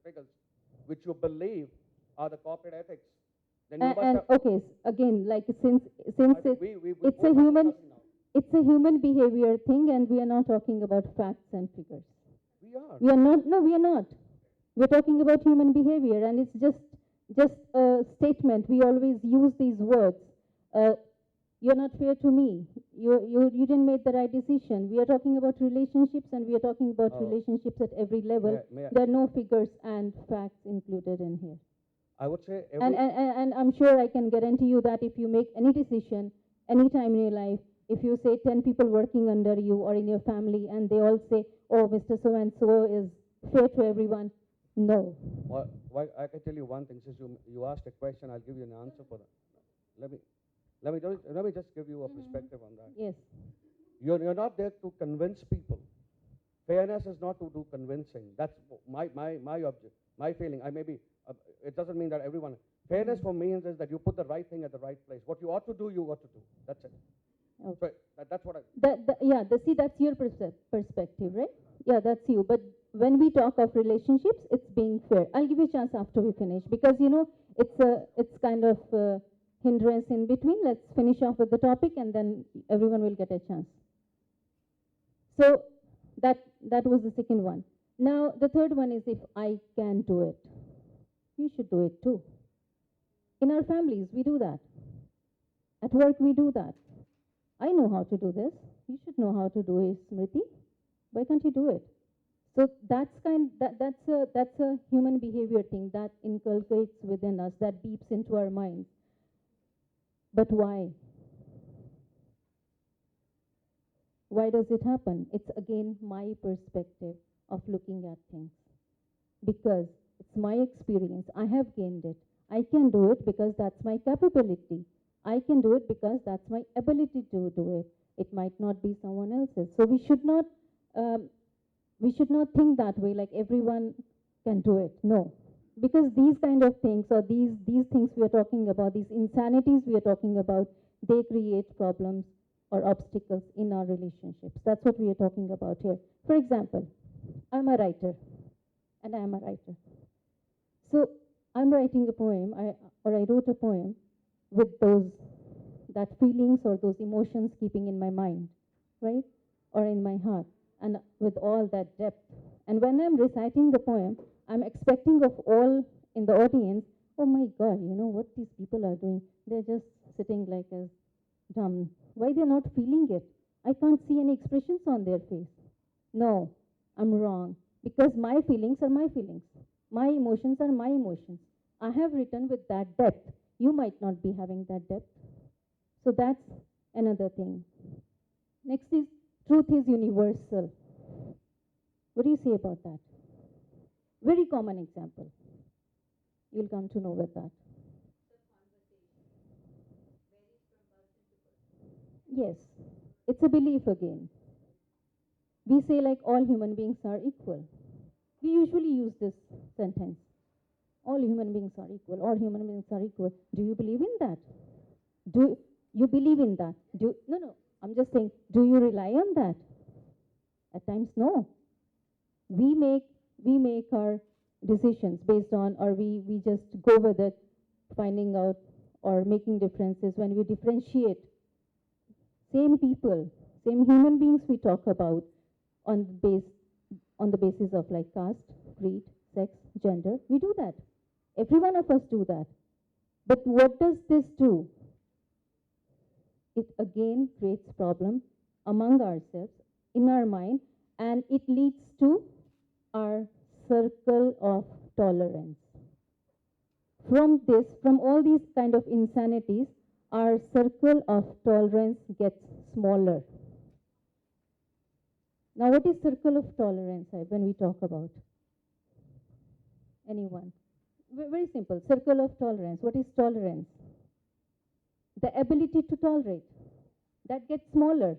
figures, which you believe are the corporate ethics, then Okay, again, like since it's a human behavior thing, and we are not talking about facts and figures. We are. We are not. No, we are not. We're talking about human behavior, and it's just a statement. We always use these words. You're not fair to me. You didn't make the right decision. We are talking about relationships, and we are talking about relationships at every level. There are no figures and facts included in here. I would say and I'm sure I can guarantee you that if you make any decision, any time in your life, if you say 10 people working under you or in your family, and they all say, oh, Mr. So-and-so is fair to everyone, no. Well, I can tell you one thing. Since you asked a question, I'll give you an answer for that. Let me just give you a perspective on that. Yes. You're not there to convince people. Fairness is not to do convincing. That's my object, my feeling. It doesn't mean that everyone. Fairness for me is that you put the right thing at the right place. What you ought to do, you ought to do. That's it. Okay. So that's what I. See, that's your perspective, right? Yeah, that's you. But when we talk of relationships, it's being fair. I'll give you a chance after we finish, because it's kind of hindrance in between. Let's finish off with the topic, and then everyone will get a chance. So that was the second one. Now the third one is, if I can do it, you should do it too. In our families, we do that. At work, we do that. I know how to do this. You should know how to do it, Smriti. Why can't you do it? So that's a human behavior thing that inculcates within us, that beeps into our minds. But why? Why does it happen? It's again my perspective of looking at things. Because it's my experience. I have gained it. I can do it because that's my capability. I can do it because that's my ability to do it. It might not be someone else's. So we should not think that way, like everyone can do it. No. Because these kind of things, or these things we are talking about, these insanities we are talking about, they create problems or obstacles in our relationships. That's what we are talking about here. For example, I'm a writer, and I am a writer. So I'm writing a poem, I wrote a poem with that feelings or those emotions keeping in my mind, right? Or in my heart, and with all that depth. And when I'm reciting the poem, I'm expecting of all in the audience, oh my God, you know what these people are doing? They're just sitting like as dumb. Why they're not feeling it? I can't see any expressions on their face. No, I'm wrong. Because my feelings are my feelings. My emotions are my emotions. I have written with that depth. You might not be having that depth. So that's another thing. Next is, truth is universal. What do you say about that? Very common example. You'll come to know with that. Yes, it's a belief again. We say like all human beings are equal. We usually use this sentence. All human beings are equal. All human beings are equal. Do you believe in that? Do you believe in that? No. I'm just saying, do you rely on that? At times, no. We make our decisions based on, or we just go with it, finding out or making differences when we differentiate. Same people, same human beings we talk about on the basis of like caste, creed, sex, gender. We do that. Every one of us do that. But what does this do? It again creates problem among ourselves, in our mind, and it leads to our circle of tolerance. From all these kind of insanities, our circle of tolerance gets smaller. Now, what is circle of tolerance when we talk about? Anyone? Very simple. Circle of tolerance. What is tolerance? The ability to tolerate. That gets smaller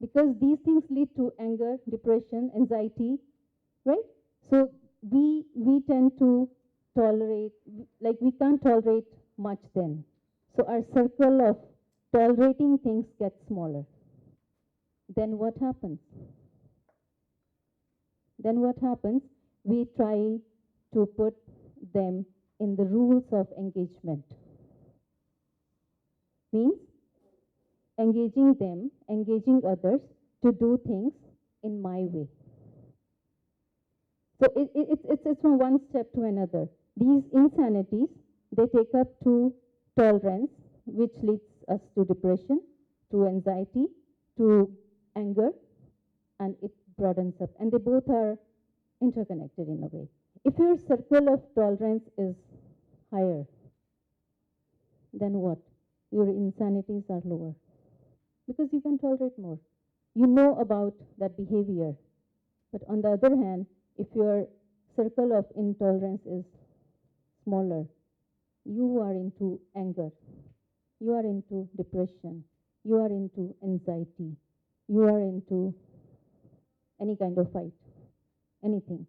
because these things lead to anger, depression, anxiety, right? So we tend to tolerate, like we can't tolerate much then. So our circle of tolerating things gets smaller. Then what happens? We try to put them in the rules of engagement. Means engaging them, engaging others to do things in my way. So it's from one step to another. These insanities, they take up to tolerance, which leads us to depression, to anxiety, to anger, and it broadens up. And they both are interconnected in a way. If your circle of tolerance is higher, then what? Your insanities are lower. Because you can tolerate more. You know about that behavior. But on the other hand, if your circle of intolerance is smaller, you are into anger, you are into depression, you are into anxiety, you are into any kind of fight, anything.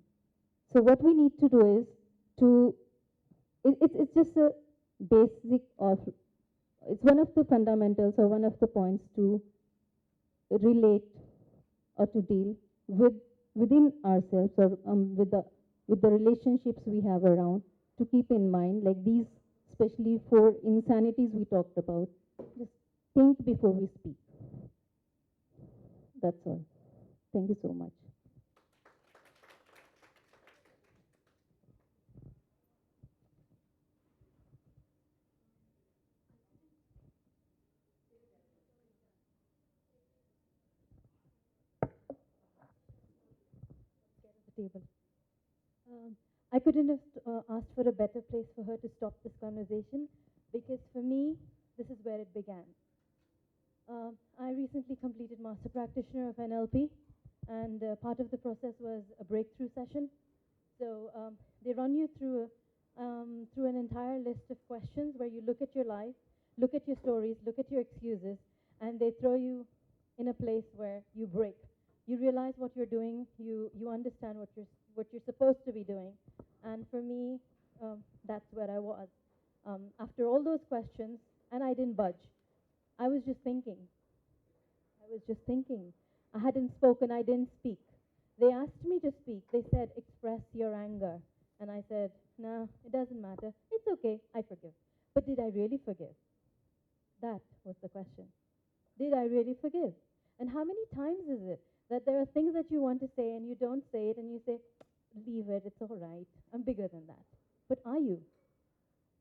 So what we need to do is it's just a basic of, it's one of the fundamentals or one of the points to relate or to deal within ourselves or with the relationships we have around, to keep in mind, like these, especially for insanities we talked about, just think before we speak. That's all. Thank you so much. The table. I couldn't have asked for a better place for her to stop this conversation, because for me, this is where it began. I recently completed Master Practitioner of NLP, and part of the process was a breakthrough session. So they run you through an entire list of questions where you look at your life, look at your stories, look at your excuses, and they throw you in a place where you break. You realize what you're doing. You understand what you're supposed to be doing. And for me, that's where I was. After all those questions, and I didn't budge. I was just thinking. I hadn't spoken, I didn't speak. They asked me to speak. They said, express your anger. And I said, no, it doesn't matter. It's okay, I forgive. But did I really forgive? That was the question. Did I really forgive? And how many times is it that there are things that you want to say and you don't say it, and you say, leave it, it's all right, I'm bigger than that. But are you?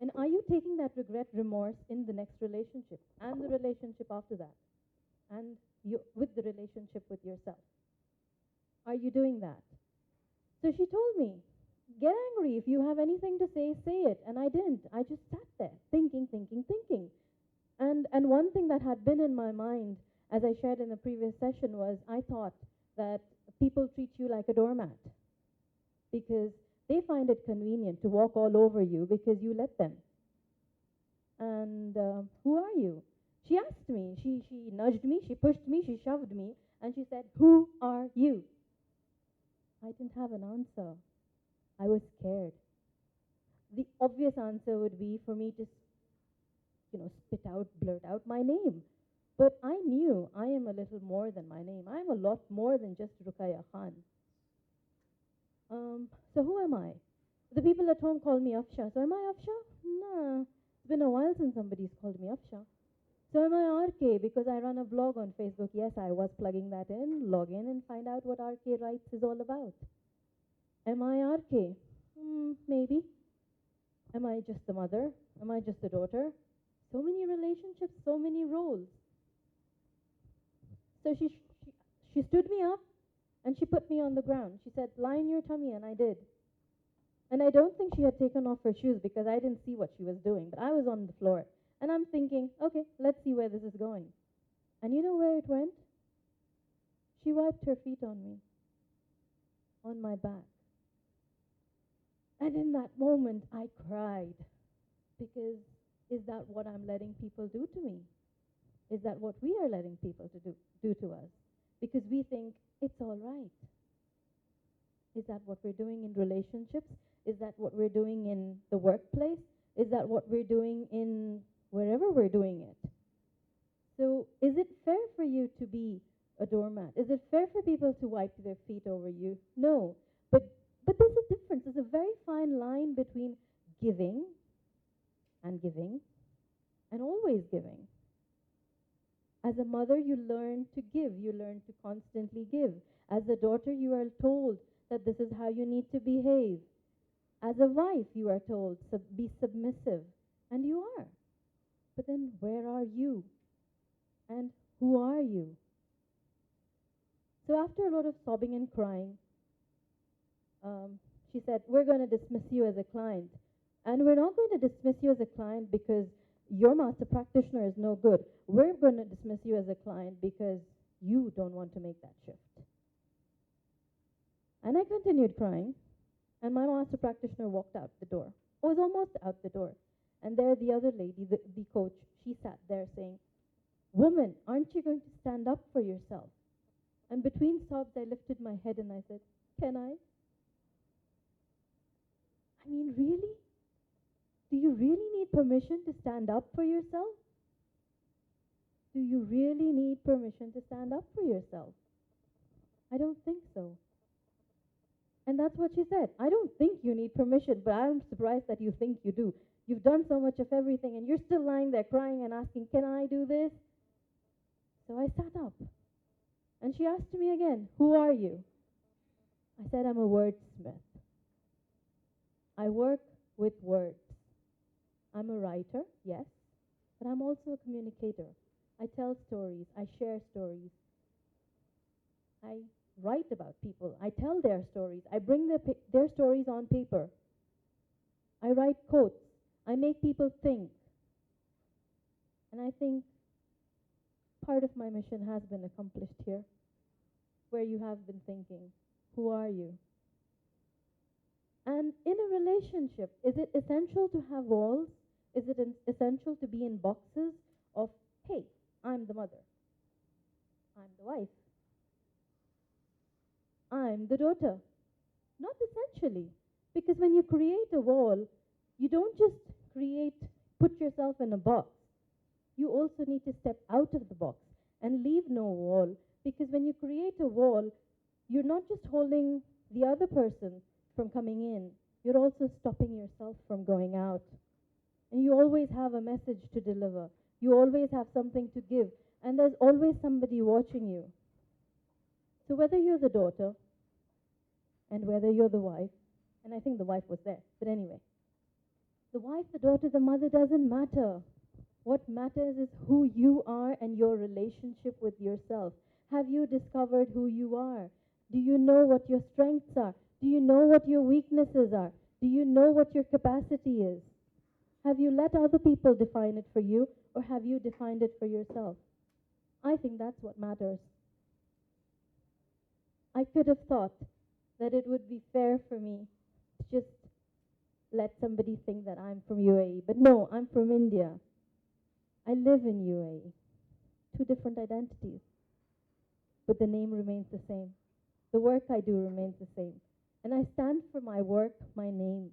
And are you taking that regret, remorse in the next relationship and the relationship after that? And with the relationship with yourself? Are you doing that? So she told me, get angry. If you have anything to say, say it. And I didn't. I just sat there thinking. And one thing that had been in my mind, as I shared in the previous session, was I thought that people treat you like a doormat because they find it convenient to walk all over you because you let them. And who are you? She asked me, she nudged me, she pushed me, she shoved me, and she said, who are you? I didn't have an answer. I was scared. The obvious answer would be for me to, blurt out my name. But I knew I am a little more than my name. I am a lot more than just Ruqayya Khan. So who am I? The people at home call me Afsha. So am I Afsha? Nah. It's been a while since somebody's called me Afsha. So am I RK because I run a blog on Facebook? Yes, I was plugging that in. Log in and find out what RK Writes is all about. Am I RK? Maybe. Am I just the mother? Am I just the daughter? So many relationships, so many roles. So she stood me up and she put me on the ground. She said, lie in your tummy, and I did. And I don't think she had taken off her shoes because I didn't see what she was doing, but I was on the floor. And I'm thinking, okay, let's see where this is going. And you know where it went? She wiped her feet on me, on my back. And in that moment, I cried because is that what I'm letting people do to me? Is that what we are letting people do to us? Because we think it's all right. Is that what we're doing in relationships? Is that what we're doing in the workplace? Is that what we're doing in wherever we're doing it? So is it fair for you to be a doormat? Is it fair for people to wipe their feet over you? No. But But there's a difference. There's a very fine line between giving and always giving. As a mother, you learn to give. You learn to constantly give. As a daughter, you are told that this is how you need to behave. As a wife, you are told, be submissive. And you are. But then where are you? And who are you? So after a lot of sobbing and crying, she said, we're going to dismiss you as a client. And we're not going to dismiss you as a client because your master practitioner is no good. We're going to dismiss you as a client because you don't want to make that shift. And I continued crying, and my master practitioner walked out the door. Was almost out the door. And there the other lady, the coach, she sat there saying, woman, aren't you going to stand up for yourself? And between sobs, I lifted my head and I said, can I? I mean, really? Do you really need permission to stand up for yourself? Do you really need permission to stand up for yourself? I don't think so. And that's what she said. I don't think you need permission, but I'm surprised that you think you do. You've done so much of everything, and you're still lying there crying and asking, can I do this? So I sat up. And she asked me again, who are you? I said, I'm a wordsmith. I work with words. I'm a writer, yes, but I'm also a communicator. I tell stories. I share stories. I write about people. I tell their stories. I bring their stories on paper. I write quotes. I make people think. And I think part of my mission has been accomplished here, where you have been thinking, who are you? And in a relationship, is it essential to have walls? Is it essential to be in boxes of, hey, I'm the mother, I'm the wife, I'm the daughter? Not essentially. Because when you create a wall, you don't just put yourself in a box. You also need to step out of the box and leave no wall. Because when you create a wall, you're not just holding the other person from coming in, you're also stopping yourself from going out. And you always have a message to deliver. You always have something to give. And there's always somebody watching you. So whether you're the daughter, and whether you're the wife, and I think the wife was there, but anyway, the wife, the daughter, the mother doesn't matter. What matters is who you are and your relationship with yourself. Have you discovered who you are? Do you know what your strengths are? Do you know what your weaknesses are? Do you know what your capacity is? Have you let other people define it for you, or have you defined it for yourself? I think that's what matters. I could have thought that it would be fair for me to just let somebody think that I'm from UAE. But no, I'm from India. I live in UAE. Two different identities. But the name remains the same. The work I do remains the same. And I stand for my work, my name.